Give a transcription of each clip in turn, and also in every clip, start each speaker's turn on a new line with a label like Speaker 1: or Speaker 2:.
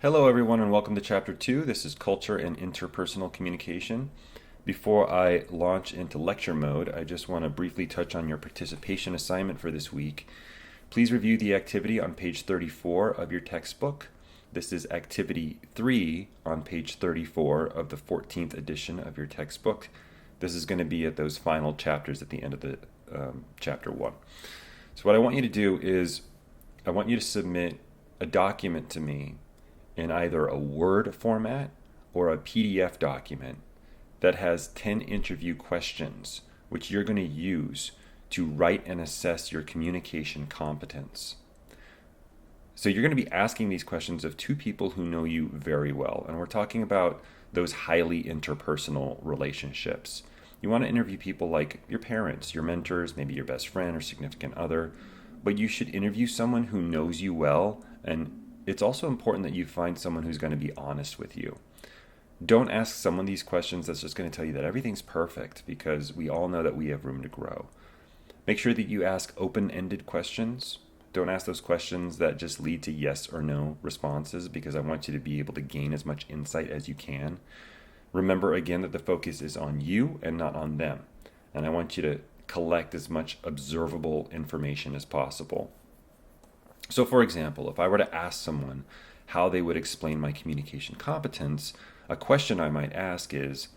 Speaker 1: Hello everyone and welcome to Chapter 2. This is Culture and Interpersonal Communication. Before I launch into lecture mode, I just want to briefly touch on your participation assignment for this week. Please review the activity on page 34 of your textbook. This is Activity 3 on page 34 of the 14th edition of your textbook. This is going to be at those final chapters at the end of the Chapter 1. So what I want you to do is I want you to submit a document to me in either a Word format or a PDF document that has 10 interview questions, which you're going to use to write and assess your communication competence. So you're going to be asking these questions of two people who know you very well, and we're talking about those highly interpersonal relationships. You want to interview people like your parents, your mentors, maybe your best friend or significant other, but you should interview someone who knows you well, and it's also important that you find someone who's going to be honest with you. Don't ask someone these questions that's just going to tell you that everything's perfect, because we all know that we have room to grow. Make sure that you ask open-ended questions. Don't ask those questions that just lead to yes or no responses, because I want you to be able to gain as much insight as you can. Remember again that the focus is on you and not on them. And I want you to collect as much observable information as possible. So for example, if I were to ask someone how they would explain my communication competence, a question I might ask is,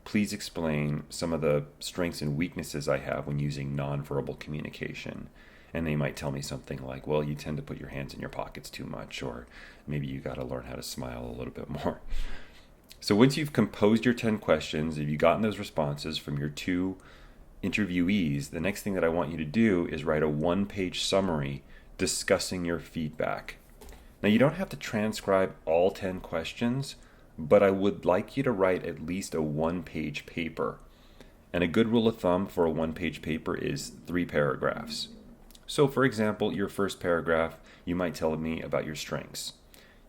Speaker 1: please explain some of the strengths and weaknesses I have when using nonverbal communication. And they might tell me something like, well, you tend to put your hands in your pockets too much, or maybe you got to learn how to smile a little bit more. So once you've composed your 10 questions, if you've gotten those responses from your two interviewees, the next thing that I want you to do is write a one-page summary discussing your feedback. Now, you don't have to transcribe all 10 questions, but I would like you to write at least a one-page paper. And a good rule of thumb for a one-page paper is 3 paragraphs. So for example, your first paragraph, you might tell me about your strengths.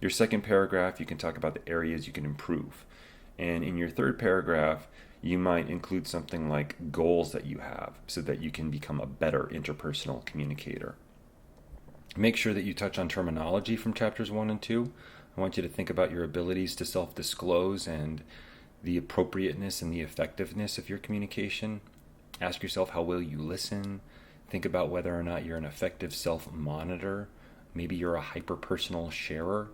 Speaker 1: Your second paragraph, you can talk about the areas you can improve. And in your third paragraph, you might include something like goals that you have so that you can become a better interpersonal communicator. Make sure that you touch on terminology from chapters 1 and 2. I want you to think about your abilities to self-disclose and the appropriateness and the effectiveness of your communication. Ask yourself how well you listen. Think about whether or not you're an effective self-monitor. Maybe you're a hyper-personal sharer.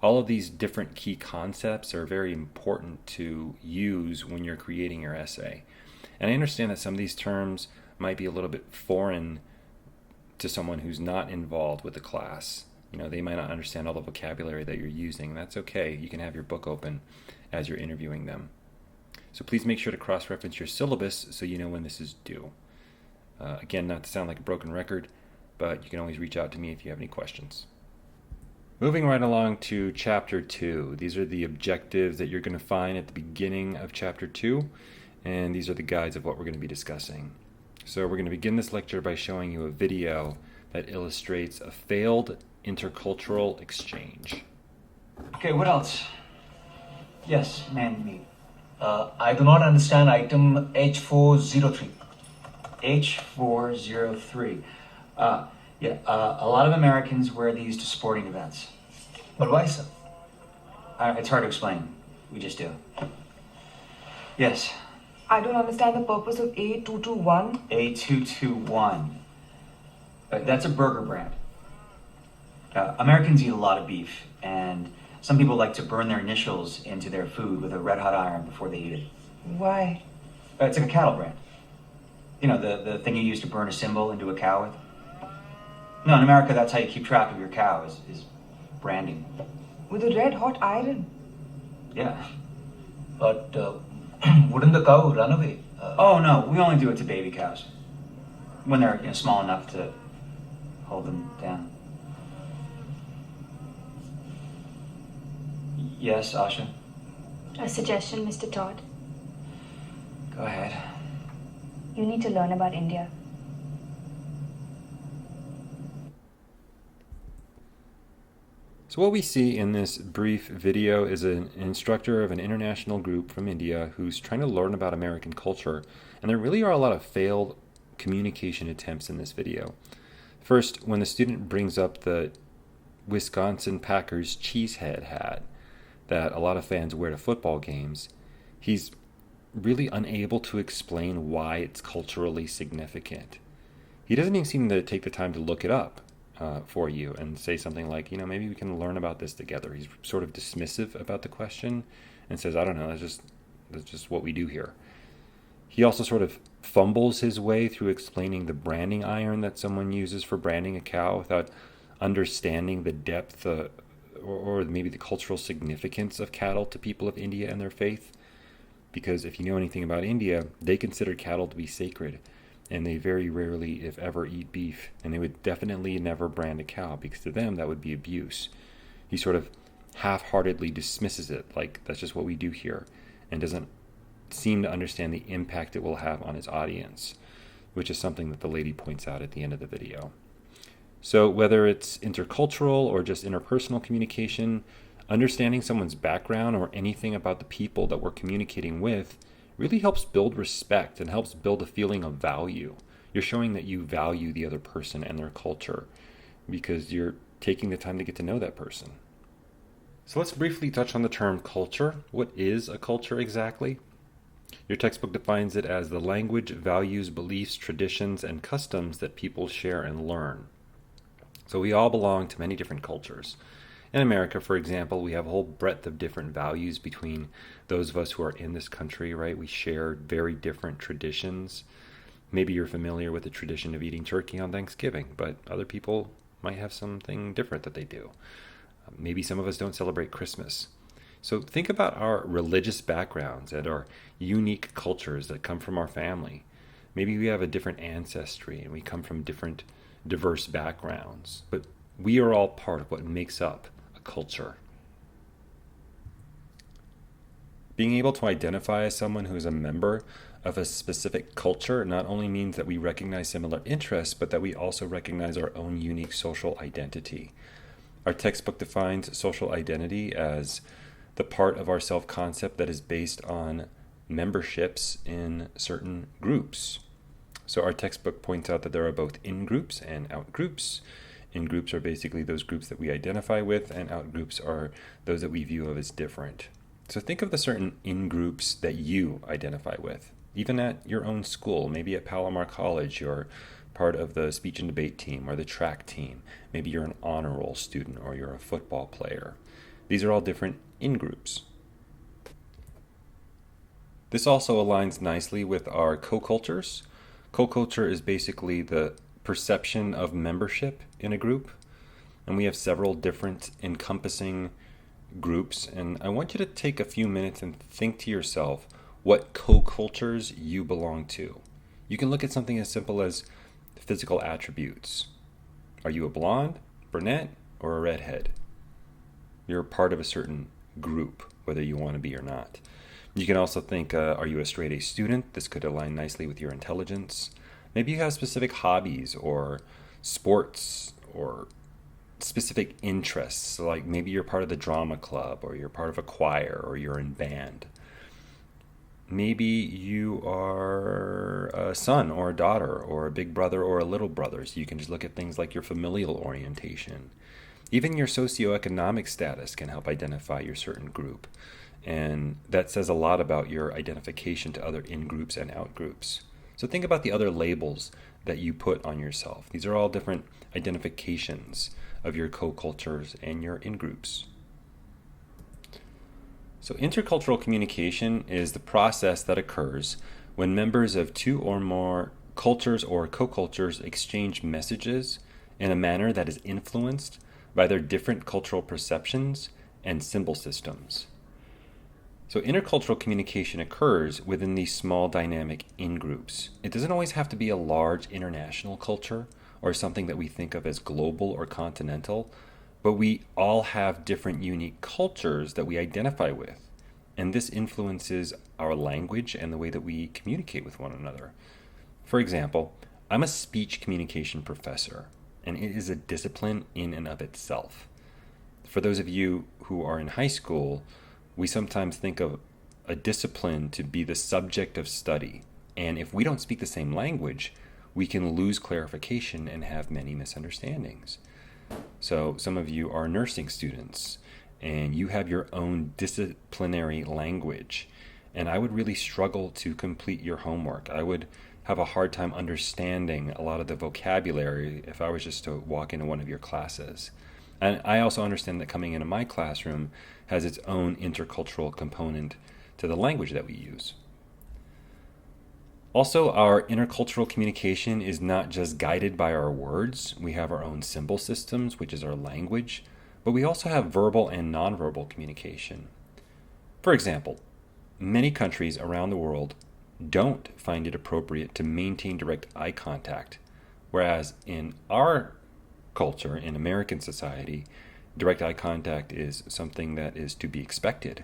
Speaker 1: All of these different key concepts are very important to use when you're creating your essay. And I understand that some of these terms might be a little bit foreign to someone who's not involved with the class. They might not understand all the vocabulary that you're using. That's okay. You can have your book open as you're interviewing them. So please make sure to cross-reference your syllabus so you know when this is due. Again, not to sound like a broken record, but you can always reach out to me if you have any questions. Moving right along to Chapter 2. These are the objectives that you're going to find at the beginning of Chapter 2, and these are the guides of what we're going to be discussing. So we're going to begin this lecture by showing you a video that illustrates a failed intercultural exchange.
Speaker 2: Okay, what else? Yes, man, me. I do not understand item H403. H403. A lot of Americans wear these to sporting events. But why so? It's hard to explain. We just do. Yes.
Speaker 3: I don't understand the purpose of A221.
Speaker 2: A221. That's a burger brand. Americans eat a lot of beef, and some people like to burn their initials into their food with a red-hot iron before they eat it.
Speaker 3: Why?
Speaker 2: It's like a cattle brand. The thing you use to burn a symbol into a cow with? No, in America, that's how you keep track of your cow, is branding.
Speaker 3: With a red hot iron?
Speaker 2: Yeah. But wouldn't the cow run away? Oh, no, we only do it to baby cows. When they're small enough to hold them down. Yes, Asha?
Speaker 4: A suggestion, Mr. Todd.
Speaker 2: Go ahead.
Speaker 4: You need to learn about India.
Speaker 1: So what we see in this brief video is an instructor of an international group from India who's trying to learn about American culture. And there really are a lot of failed communication attempts in this video. First, when the student brings up the Wisconsin Packers cheesehead hat that a lot of fans wear to football games, he's really unable to explain why it's culturally significant. He doesn't even seem to take the time to look it up for you and say something like, maybe we can learn about this together. He's sort of dismissive about the question and says, I don't know, that's just what we do here. He also sort of fumbles his way through explaining the branding iron that someone uses for branding a cow without understanding the depth or maybe the cultural significance of cattle to people of India and their faith. Because if you know anything about India, they consider cattle to be sacred, and they very rarely, if ever, eat beef, and they would definitely never brand a cow, because to them that would be abuse. He sort of half-heartedly dismisses it, like that's just what we do here, and doesn't seem to understand the impact it will have on his audience, which is something that the lady points out at the end of the video. So whether it's intercultural or just interpersonal communication, understanding someone's background or anything about the people that we're communicating with really helps build respect and helps build a feeling of value. You're showing that you value the other person and their culture because you're taking the time to get to know that person. So let's briefly touch on the term culture. What is a culture exactly? Your textbook defines it as the language, values, beliefs, traditions, and customs that people share and learn. So we all belong to many different cultures. In America, for example, we have a whole breadth of different values between those of us who are in this country, right? We share very different traditions. Maybe you're familiar with the tradition of eating turkey on Thanksgiving, but other people might have something different that they do. Maybe some of us don't celebrate Christmas. So think about our religious backgrounds and our unique cultures that come from our family. Maybe we have a different ancestry and we come from different diverse backgrounds, but we are all part of what makes up a culture. Being able to identify as someone who is a member of a specific culture not only means that we recognize similar interests, but that we also recognize our own unique social identity. Our textbook defines social identity as the part of our self-concept that is based on memberships in certain groups. So our textbook points out that there are both in-groups and out-groups. In-groups are basically those groups that we identify with, and out-groups are those that we view of as different. So think of the certain in-groups that you identify with, even at your own school. Maybe at Palomar College, you're part of the speech and debate team or the track team. Maybe you're an honor roll student or you're a football player. These are all different in-groups. This also aligns nicely with our co-cultures. Co-culture is basically the perception of membership in a group, and we have several different encompassing groups, and I want you to take a few minutes and think to yourself what co-cultures you belong to. You can look at something as simple as physical attributes. Are you a blonde, brunette, or a redhead? You're part of a certain group, whether you want to be or not. You can also think, are you a straight A student? This could align nicely with your intelligence. Maybe you have specific hobbies or sports or specific interests, like maybe you're part of the drama club or you're part of a choir or you're in band. Maybe you are a son or a daughter or a big brother or a little brother, so you can just look at things like your familial orientation. Even your socioeconomic status can help identify your certain group, and that says a lot about your identification to other in-groups and out-groups. So think about the other labels that you put on yourself. These are all different identifications of your co-cultures and your in-groups. So intercultural communication is the process that occurs when members of two or more cultures or co-cultures exchange messages in a manner that is influenced by their different cultural perceptions and symbol systems. So intercultural communication occurs within these small dynamic in-groups. It doesn't always have to be a large international culture or something that we think of as global or continental, but we all have different unique cultures that we identify with. And this influences our language and the way that we communicate with one another. For example, I'm a speech communication professor, and it is a discipline in and of itself. For those of you who are in high school, we sometimes think of a discipline to be the subject of study. And if we don't speak the same language, we can lose clarification and have many misunderstandings. So some of you are nursing students and you have your own disciplinary language. And I would really struggle to complete your homework. I would have a hard time understanding a lot of the vocabulary if I was just to walk into one of your classes. And I also understand that coming into my classroom has its own intercultural component to the language that we use. Also, our intercultural communication is not just guided by our words. We have our own symbol systems, which is our language, but we also have verbal and nonverbal communication. For example, many countries around the world don't find it appropriate to maintain direct eye contact, whereas in our culture, in American society, direct eye contact is something that is to be expected.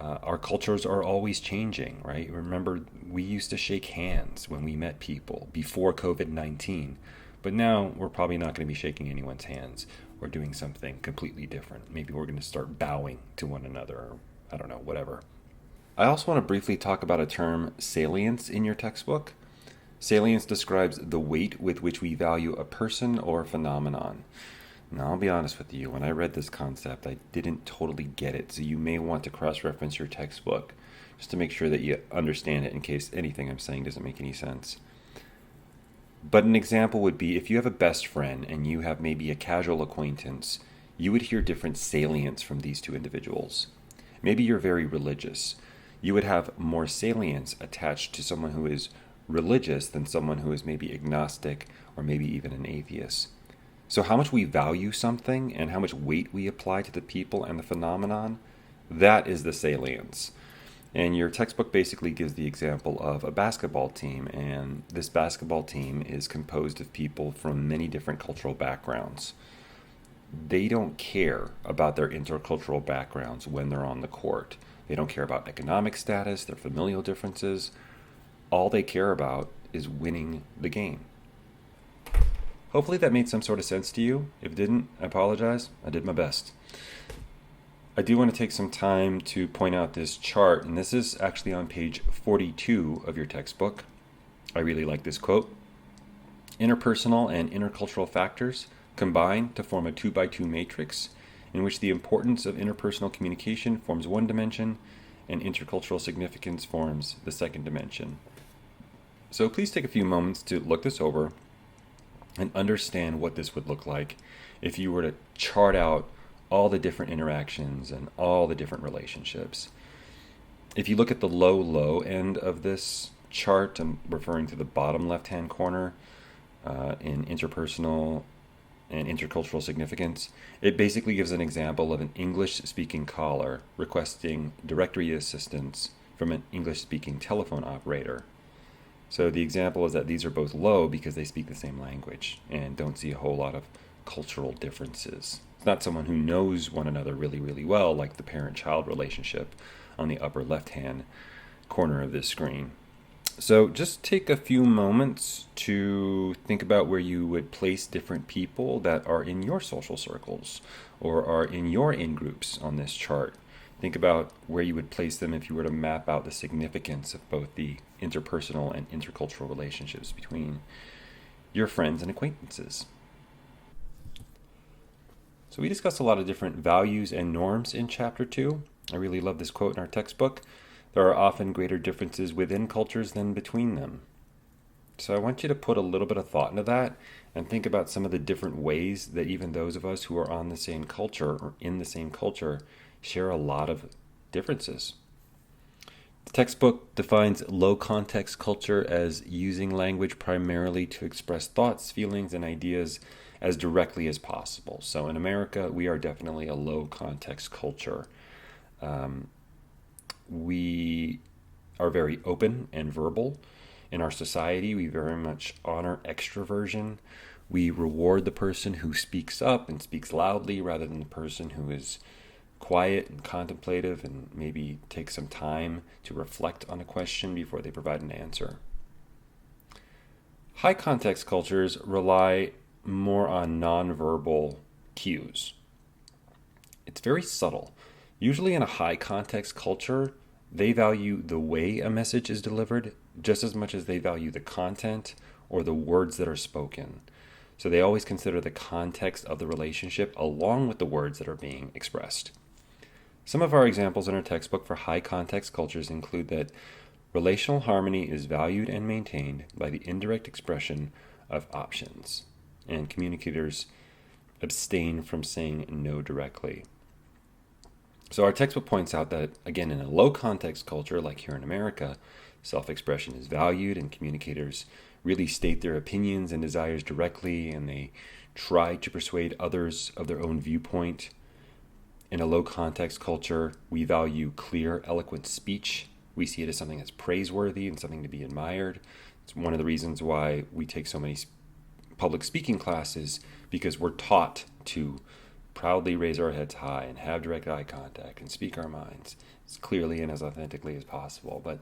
Speaker 1: Our cultures are always changing, right? Remember, we used to shake hands when we met people before COVID-19, but now we're probably not going to be shaking anyone's hands or doing something completely different. Maybe we're going to start bowing to one another, or I don't know, whatever. I also want to briefly talk about a term, salience, in your textbook. Salience describes the weight with which we value a person or phenomenon. Now, I'll be honest with you, when I read this concept, I didn't totally get it, so you may want to cross-reference your textbook just to make sure that you understand it in case anything I'm saying doesn't make any sense. But an example would be if you have a best friend and you have maybe a casual acquaintance, you would hear different salience from these two individuals. Maybe you're very religious. You would have more salience attached to someone who is religious than someone who is maybe agnostic or maybe even an atheist. So how much we value something and how much weight we apply to the people and the phenomenon, that is the salience. And your textbook basically gives the example of a basketball team, and this basketball team is composed of people from many different cultural backgrounds. They don't care about their intercultural backgrounds when they're on the court. They don't care about economic status, their familial differences. All they care about is winning the game. Hopefully that made some sort of sense to you. If it didn't, I apologize. I did my best. I do want to take some time to point out this chart, and this is actually on page 42 of your textbook. I really like this quote. Interpersonal and intercultural factors combine to form a 2x2 matrix in which the importance of interpersonal communication forms one dimension and intercultural significance forms the second dimension. So please take a few moments to look this over and understand what this would look like if you were to chart out all the different interactions and all the different relationships. If you look at the low end of this chart, I'm referring to the bottom left-hand corner in interpersonal and intercultural significance, it basically gives an example of an English-speaking caller requesting directory assistance from an English-speaking telephone operator. So the example is that these are both low because they speak the same language and don't see a whole lot of cultural differences. It's not someone who knows one another really, really well, like the parent-child relationship on the upper left-hand corner of this screen. So just take a few moments to think about where you would place different people that are in your social circles or are in your in-groups on this chart. Think about where you would place them if you were to map out the significance of both the interpersonal and intercultural relationships between your friends and acquaintances. So we discussed a lot of different values and norms in Chapter 2. I really love this quote in our textbook. There are often greater differences within cultures than between them. So I want you to put a little bit of thought into that and think about some of the different ways that even those of us who are on the same culture or in the same culture share a lot of differences. The textbook defines low context culture as using language primarily to express thoughts, feelings, and ideas as directly as possible. So in America, we are definitely a low context culture. We are very open and verbal. In our society, we very much honor extroversion. We reward the person who speaks up and speaks loudly rather than the person who is quiet and contemplative and maybe take some time to reflect on a question before they provide an answer. High context cultures rely more on nonverbal cues. It's very subtle. Usually in a high context culture, they value the way a message is delivered just as much as they value the content or the words that are spoken. So they always consider the context of the relationship along with the words that are being expressed. Some of our examples in our textbook for high context cultures include that relational harmony is valued and maintained by the indirect expression of options, and communicators abstain from saying no directly. So our textbook points out that, again, in a low context culture like here in America, self-expression is valued and communicators really state their opinions and desires directly, and they try to persuade others of their own viewpoint. In a low context culture, we value clear, eloquent speech. We see it as something that's praiseworthy and something to be admired. It's one of the reasons why we take so many public speaking classes, because we're taught to proudly raise our heads high and have direct eye contact and speak our minds as clearly and as authentically as possible. But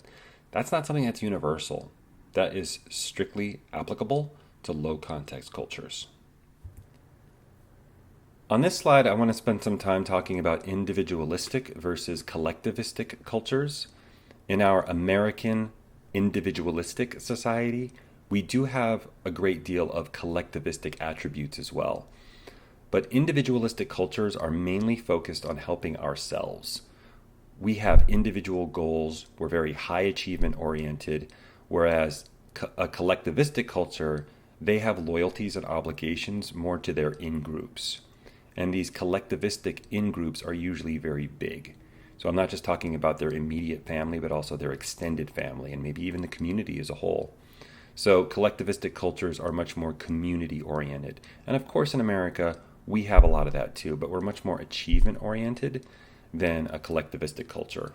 Speaker 1: that's not something that's universal. That is strictly applicable to low context cultures. On this slide, I want to spend some time talking about individualistic versus collectivistic cultures. In our American individualistic society, we do have a great deal of collectivistic attributes as well. But individualistic cultures are mainly focused on helping ourselves. We have individual goals, we're very high achievement oriented, whereas a collectivistic culture, they have loyalties and obligations more to their in-groups. And these collectivistic in-groups are usually very big. So I'm not just talking about their immediate family, but also their extended family and maybe even the community as a whole. So collectivistic cultures are much more community-oriented. And of course in America, we have a lot of that too, but we're much more achievement-oriented than a collectivistic culture.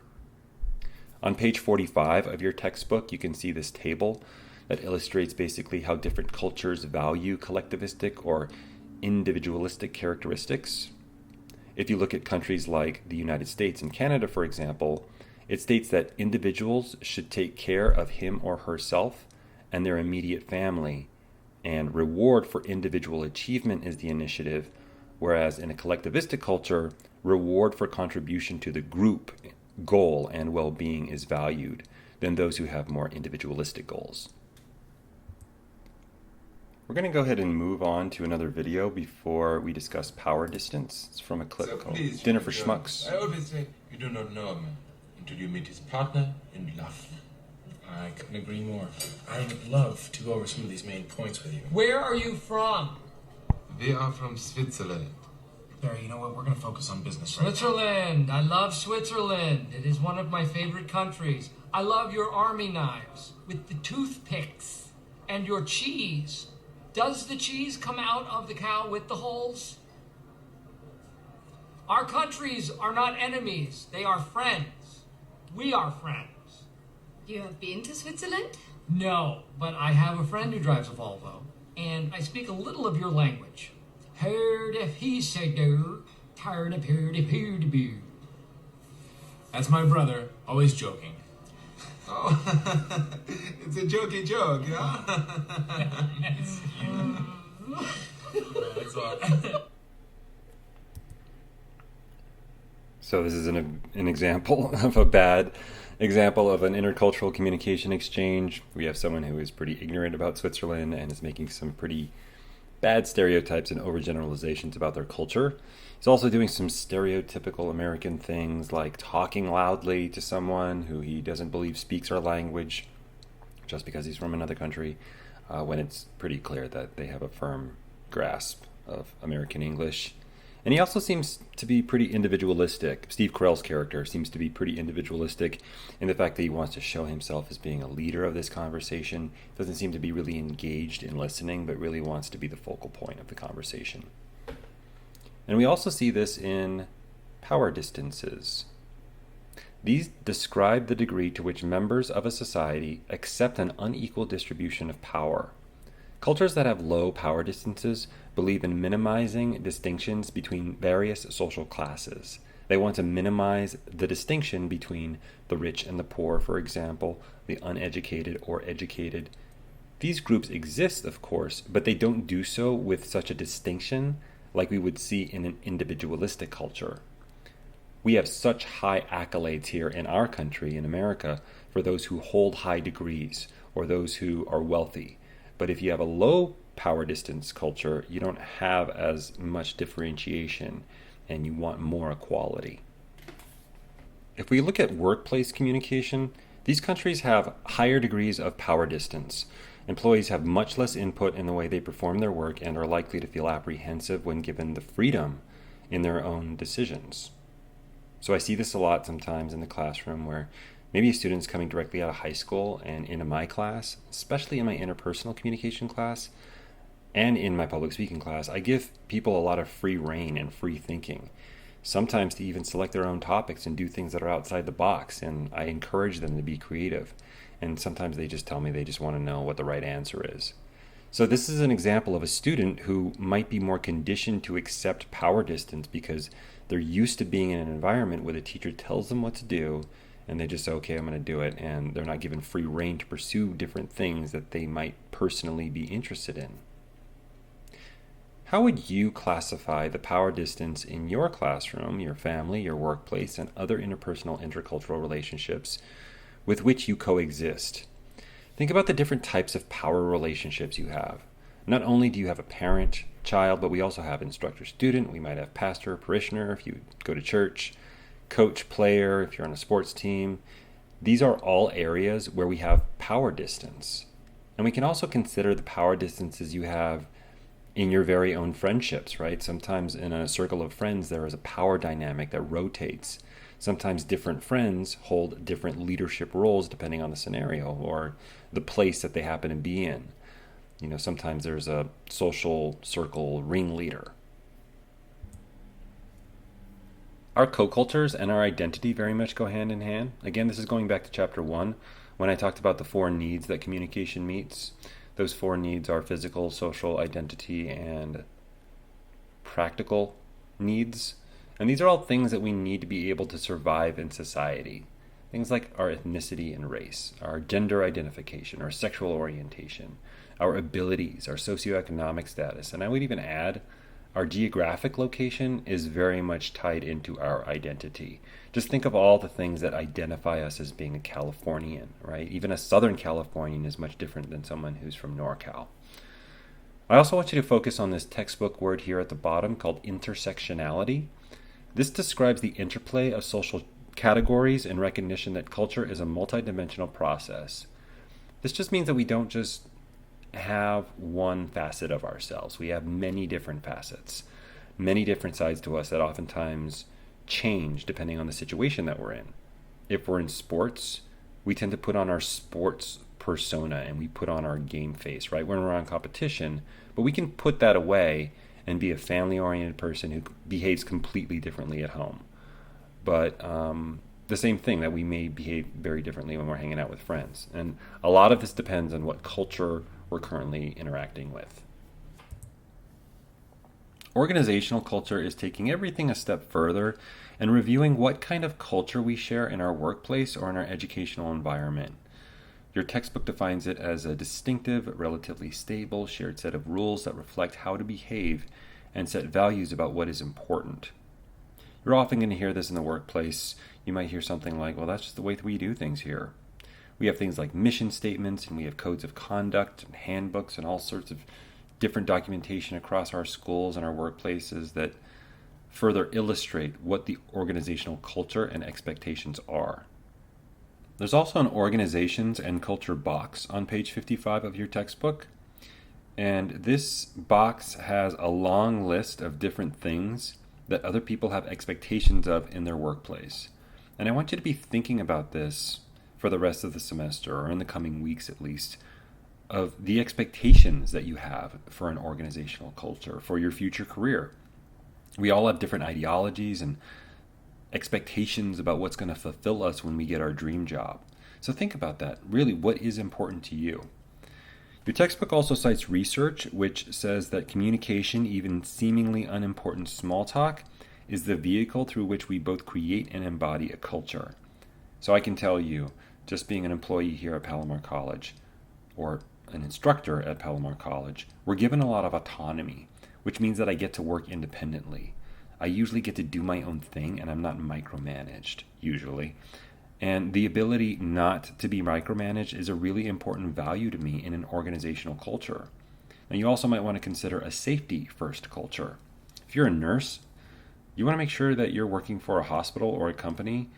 Speaker 1: On page 45 of your textbook, you can see this table that illustrates basically how different cultures value collectivistic or individualistic characteristics. If you look at countries like the United States and Canada, for example, it states that individuals should take care of him or herself and their immediate family, and reward for individual achievement is the initiative, whereas in a collectivistic culture, reward for contribution to the group goal and well-being is valued than those who have more individualistic goals. We're going to go ahead and move on to another video before we discuss power distance. It's from a clip called Dinner for Schmucks.
Speaker 5: I always say you do not know a man until you meet his partner in love. I couldn't agree more. I would love to go over some of these main points with you.
Speaker 6: Where are you from?
Speaker 5: We are from Switzerland.
Speaker 6: Barry, you know what? We're going to focus on business. Switzerland! I love Switzerland. It is one of my favorite countries. I love your army knives with the toothpicks and your cheese. Does the cheese come out of the cow with the holes? Our countries are not enemies. They are friends. We are friends.
Speaker 7: You have been to Switzerland?
Speaker 6: No, but I have a friend who drives a Volvo, and I speak a little of your language. Heard if he said do, tired of heard if he do.
Speaker 5: That's my brother, always joking. Oh, it's a jokey joke, yeah? That's all.
Speaker 1: So this is an example of a bad example of an intercultural communication exchange. We have someone who is pretty ignorant about Switzerland and is making some pretty bad stereotypes and overgeneralizations about their culture. He's also doing some stereotypical American things like talking loudly to someone who he doesn't believe speaks our language just because he's from another country, when it's pretty clear that they have a firm grasp of American English. And he also seems to be pretty individualistic. Steve Carell's character seems to be pretty individualistic in the fact that he wants to show himself as being a leader of this conversation. Doesn't seem to be really engaged in listening, but really wants to be the focal point of the conversation. And we also see this in power distances. These describe the degree to which members of a society accept an unequal distribution of power. Cultures that have low power distances believe in minimizing distinctions between various social classes. They want to minimize the distinction between the rich and the poor, for example, the uneducated or educated. These groups exist, of course, but they don't do so with such a distinction like we would see in an individualistic culture. We have such high accolades here in our country, in America, for those who hold high degrees or those who are wealthy. But if you have a low power distance culture, you don't have as much differentiation and you want more equality. If we look at workplace communication, these countries have higher degrees of power distance. Employees have much less input in the way they perform their work and are likely to feel apprehensive when given the freedom in their own decisions. So I see this a lot sometimes in the classroom where maybe a student's coming directly out of high school and into my class, especially in my interpersonal communication class and in my public speaking class, I give people a lot of free rein and free thinking. Sometimes to even select their own topics and do things that are outside the box, and I encourage them to be creative. And sometimes they just tell me they just want to know what the right answer is. So this is an example of a student who might be more conditioned to accept power distance because they're used to being in an environment where the teacher tells them what to do and they just say, okay, I'm going to do it, and they're not given free rein to pursue different things that they might personally be interested in. How would you classify the power distance in your classroom, your family, your workplace, and other interpersonal intercultural relationships with which you coexist? Think about the different types of power relationships you have. Not only do you have a parent, child, but we also have instructor-student. We might have pastor, parishioner, if you go to church, coach, player, if you're on a sports team. These are all areas where we have power distance. And we can also consider the power distances you have in your very own friendships, right? Sometimes in a circle of friends, there is a power dynamic that rotates. Sometimes different friends hold different leadership roles depending on the scenario or the place that they happen to be in. You know, sometimes there's a social circle ringleader. Our co-cultures and our identity very much go hand in hand. Again, this is going back to chapter 1 when I talked about the 4 needs that communication meets. Those 4 needs are physical, social, identity, and practical needs. And these are all things that we need to be able to survive in society. Things like our ethnicity and race, our gender identification, our sexual orientation, our abilities, our socioeconomic status. And I would even add our geographic location is very much tied into our identity. Just think of all the things that identify us as being a Californian, right? Even a Southern Californian is much different than someone who's from NorCal. I also want you to focus on this textbook word here at the bottom called intersectionality. This describes the interplay of social categories and recognition that culture is a multidimensional process. This just means that we don't just have one facet of ourselves. We have many different facets, many different sides to us that oftentimes change depending on the situation that we're in. If we're in sports, we tend to put on our sports persona and we put on our game face, right? When we're on competition, but we can put that away and be a family-oriented person who behaves completely differently at home. But the same thing, that we may behave very differently when we're hanging out with friends. And a lot of this depends on what culture we're currently interacting with. Organizational culture is taking everything a step further and reviewing what kind of culture we share in our workplace or in our educational environment. Your textbook defines it as a distinctive, relatively stable, shared set of rules that reflect how to behave and set values about what is important. You're often going to hear this in the workplace. You might hear something like, well, that's just the way we do things here. We have things like mission statements, and we have codes of conduct and handbooks and all sorts of different documentation across our schools and our workplaces that further illustrate what the organizational culture and expectations are. There's also an organizations and culture box on page 55 of your textbook. And this box has a long list of different things that other people have expectations of in their workplace. And I want you to be thinking about this for the rest of the semester, or in the coming weeks at least, of the expectations that you have for an organizational culture, for your future career. We all have different ideologies and expectations about what's going to fulfill us when we get our dream job. So think about that. Really, what is important to you? Your textbook also cites research which says that communication, even seemingly unimportant small talk, is the vehicle through which we both create and embody a culture. So I can tell you, just being an employee here at Palomar College, or an instructor at Palomar College, we're given a lot of autonomy, which means that I get to work independently. I usually get to do my own thing, and I'm not micromanaged, usually. And the ability not to be micromanaged is a really important value to me in an organizational culture. Now, you also might want to consider a safety-first culture. If you're a nurse, you want to make sure that you're working for a hospital or a company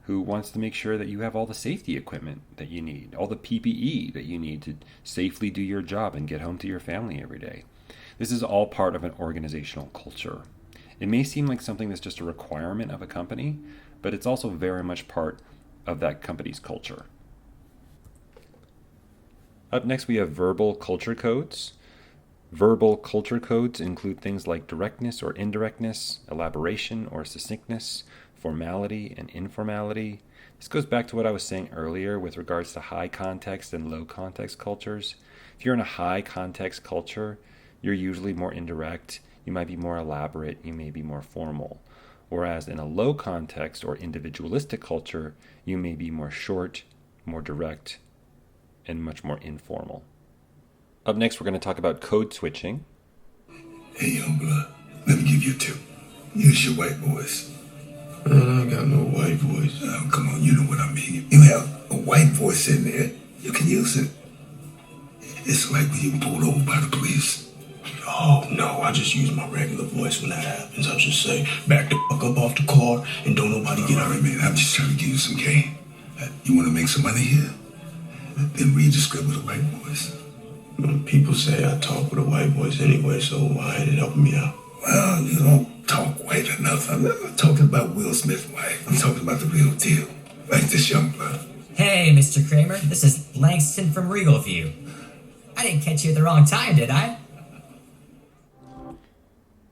Speaker 1: who wants to make sure that you have all the safety equipment that you need, all the PPE that you need to safely do your job and get home to your family every day. This is all part of an organizational culture. It may seem like something that's just a requirement of a company, but it's also very much part of that company's culture. Up next, we have verbal culture codes. Verbal culture codes include things like directness or indirectness, elaboration or succinctness, formality and informality. This goes back to what I was saying earlier with regards to high context and low context cultures. If you're in a high context culture, you're usually more indirect, you might be more elaborate, you may be more formal. Whereas in a low context or individualistic culture, you may be more short, more direct, and much more informal. Up next, we're going to talk about code switching.
Speaker 8: Hey, young blood, let me give you a tip. Use your white voice.
Speaker 5: I ain't got no white voice.
Speaker 8: Oh, come on, you know what I mean. You have a white voice in there, you can use it. It's like when you pulled over by the police.
Speaker 5: Oh, no, I just use my regular voice when that happens. I just say, back the fuck up off the car and don't nobody get
Speaker 8: All
Speaker 5: out.
Speaker 8: right, man, I'm just trying to give you some game. You want to make some money here? Then read the script with a white voice.
Speaker 5: People say I talk with a white voice anyway, so why ain't it helping me out?
Speaker 8: Well, you don't talk white enough. I'm not talking about Will Smith's wife. I'm talking about the real deal. Like this young blood.
Speaker 9: Hey, Mr. Kramer, this is Langston from Regal View. I didn't catch you at the wrong time, did I?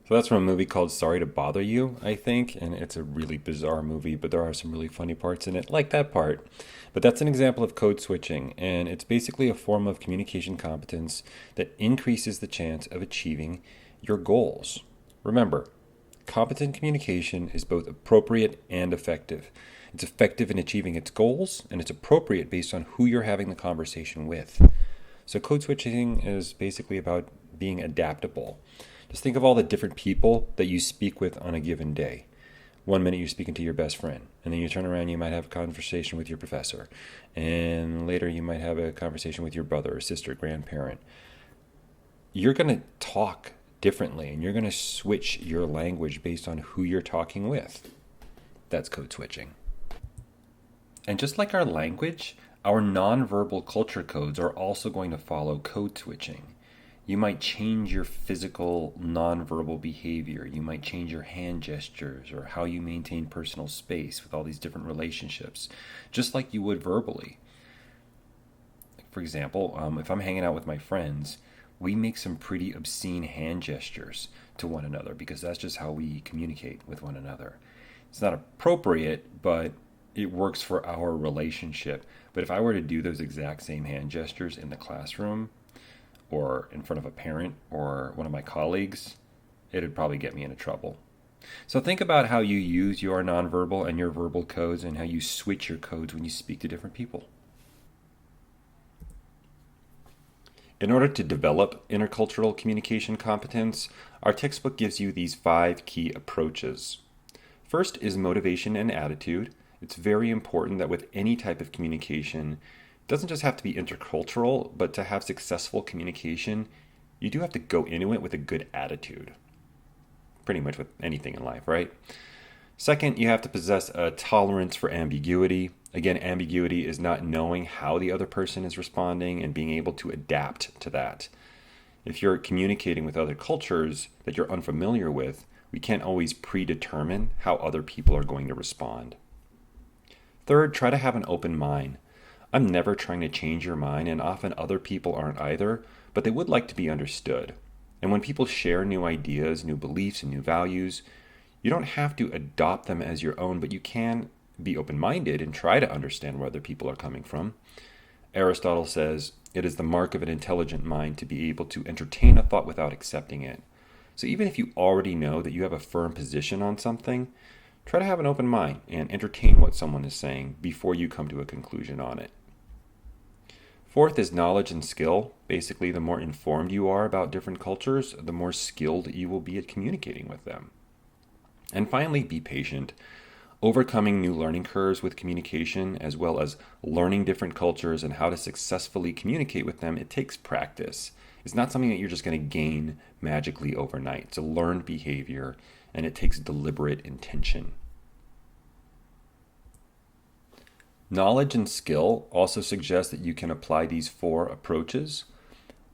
Speaker 1: So that's from a movie called Sorry to Bother You, I think, and it's a really bizarre movie, but there are some really funny parts in it, like that part. But that's an example of code switching, and it's basically a form of communication competence that increases the chance of achieving your goals. Remember, competent communication is both appropriate and effective. It's effective in achieving its goals, and it's appropriate based on who you're having the conversation with. So code switching is basically about being adaptable. Just think of all the different people that you speak with on a given day. 1 minute you're speaking to your best friend, and then you turn around, you might have a conversation with your professor, and later you might have a conversation with your brother or sister, grandparent. You're going to talk differently, and you're going to switch your language based on who you're talking with. That's code switching. And just like our language, our nonverbal culture codes are also going to follow code switching. You might change your physical nonverbal behavior. You might change your hand gestures or how you maintain personal space with all these different relationships, just like you would verbally. For example, if I'm hanging out with my friends, we make some pretty obscene hand gestures to one another because that's just how we communicate with one another. It's not appropriate, but it works for our relationship. But if I were to do those exact same hand gestures in the classroom, or in front of a parent or one of my colleagues, it would probably get me into trouble. So think about how you use your nonverbal and your verbal codes and how you switch your codes when you speak to different people. In order to develop intercultural communication competence, our textbook gives you these 5 key approaches. First is motivation and attitude. It's very important that with any type of communication, it doesn't just have to be intercultural, but to have successful communication, you do have to go into it with a good attitude. Pretty much with anything in life, right? Second, you have to possess a tolerance for ambiguity. Again, ambiguity is not knowing how the other person is responding and being able to adapt to that. If you're communicating with other cultures that you're unfamiliar with, we can't always predetermine how other people are going to respond. Third, try to have an open mind. I'm never trying to change your mind, and often other people aren't either, but they would like to be understood. And when people share new ideas, new beliefs, and new values, you don't have to adopt them as your own, but you can be open-minded and try to understand where other people are coming from. Aristotle says, it is the mark of an intelligent mind to be able to entertain a thought without accepting it. So even if you already know that you have a firm position on something, try to have an open mind and entertain what someone is saying before you come to a conclusion on it. Fourth is knowledge and skill. Basically, the more informed you are about different cultures, the more skilled you will be at communicating with them. And finally, be patient. Overcoming new learning curves with communication, as well as learning different cultures and how to successfully communicate with them, it takes practice. is not something that you're just going to gain magically overnight. It's a learned behavior, and it takes deliberate intention. Knowledge and skill also suggest that you can apply these 4 approaches.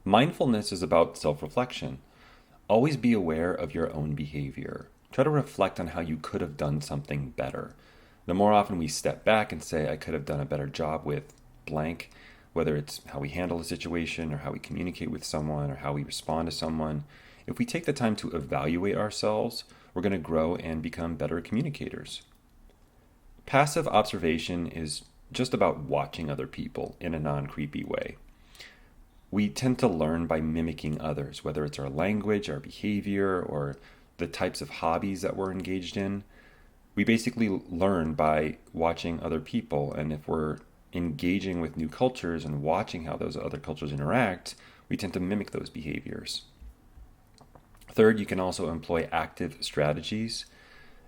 Speaker 1: Mindfulness is about self-reflection. Always be aware of your own behavior. Try to reflect on how you could have done something better. The more often we step back and say, I could have done a better job with blank, whether it's how we handle a situation or how we communicate with someone or how we respond to someone, if we take the time to evaluate ourselves, we're going to grow and become better communicators. Passive observation is just about watching other people in a non-creepy way. We tend to learn by mimicking others, whether it's our language, our behavior, or the types of hobbies that we're engaged in. We basically learn by watching other people, and if we're engaging with new cultures and watching how those other cultures interact, we tend to mimic those behaviors. Third, you can also employ active strategies.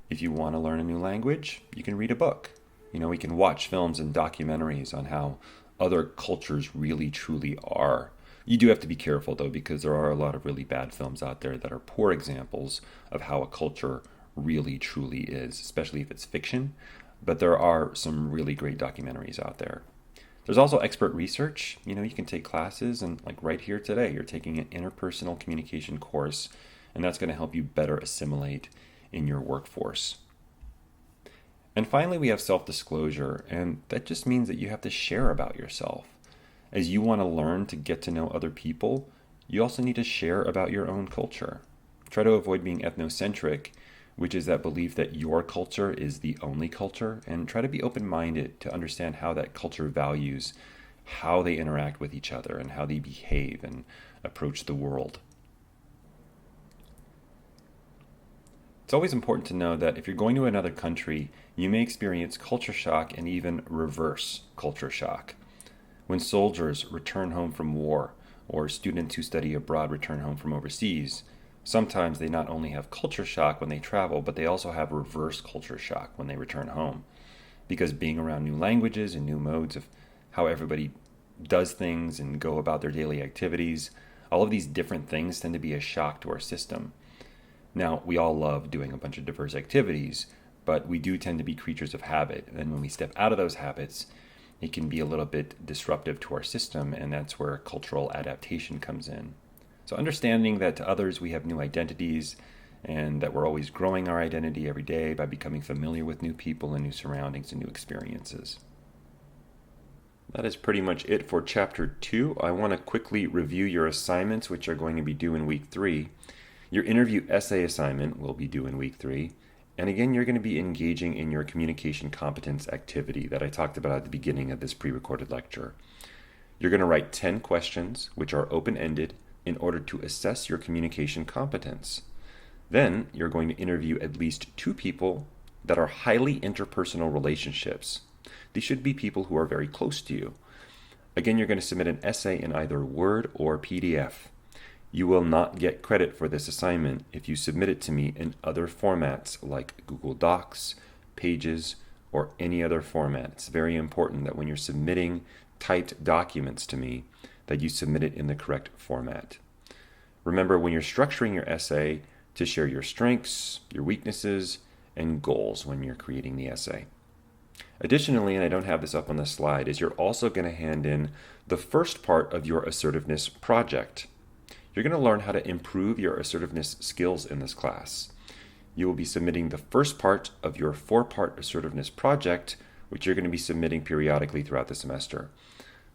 Speaker 1: If you want to learn a new language, you can read a book. We can watch films and documentaries on how other cultures really truly are. You do have to be careful though, because there are a lot of really bad films out there that are poor examples of how a culture really truly is, especially if it's fiction. But there are some really great documentaries out there. There's also expert research. You can take classes, and like right here today, you're taking an interpersonal communication course, and that's going to help you better assimilate in your workforce. And finally, we have self-disclosure, and that just means that you have to share about yourself. As you want to learn to get to know other people, you also need to share about your own culture. Try to avoid being ethnocentric, which is that belief that your culture is the only culture, and try to be open-minded to understand how that culture values how they interact with each other and how they behave and approach the world. It's always important to know that if you're going to another country, you may experience culture shock and even reverse culture shock. When soldiers return home from war, or students who study abroad return home from overseas, sometimes they not only have culture shock when they travel, but they also have reverse culture shock when they return home. Because being around new languages and new modes of how everybody does things and go about their daily activities, all of these different things tend to be a shock to our system. Now, we all love doing a bunch of diverse activities, but we do tend to be creatures of habit. And when we step out of those habits, it can be a little bit disruptive to our system, and that's where cultural adaptation comes in. So understanding that to others we have new identities, and that we're always growing our identity every day by becoming familiar with new people and new surroundings and new experiences. That is pretty much it for Chapter 2. I want to quickly review your assignments, which are going to be due in Week 3. Your interview essay assignment will be due in Week 3. And again, you're going to be engaging in your communication competence activity that I talked about at the beginning of this pre-recorded lecture. You're going to write 10 questions, which are open-ended, in order to assess your communication competence. Then you're going to interview at least 2 people that are highly interpersonal relationships. These should be people who are very close to you. Again, you're going to submit an essay in either Word or PDF. You will not get credit for this assignment if you submit it to me in other formats like Google Docs, Pages, or any other format. It's very important that when you're submitting typed documents to me, that you submit it in the correct format. Remember, when you're structuring your essay, to share your strengths, your weaknesses, and goals when you're creating the essay. Additionally, and I don't have this up on the slide, is you're also going to hand in the first part of your assertiveness project. You're going to learn how to improve your assertiveness skills in this class. You will be submitting the first part of your 4-part assertiveness project, which you're going to be submitting periodically throughout the semester.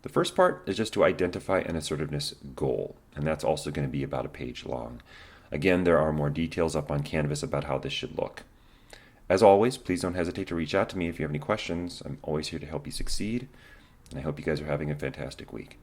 Speaker 1: The first part is just to identify an assertiveness goal, and that's also going to be about a page long. Again, there are more details up on Canvas about how this should look. As always, please don't hesitate to reach out to me if you have any questions. I'm always here to help you succeed, and I hope you guys are having a fantastic week.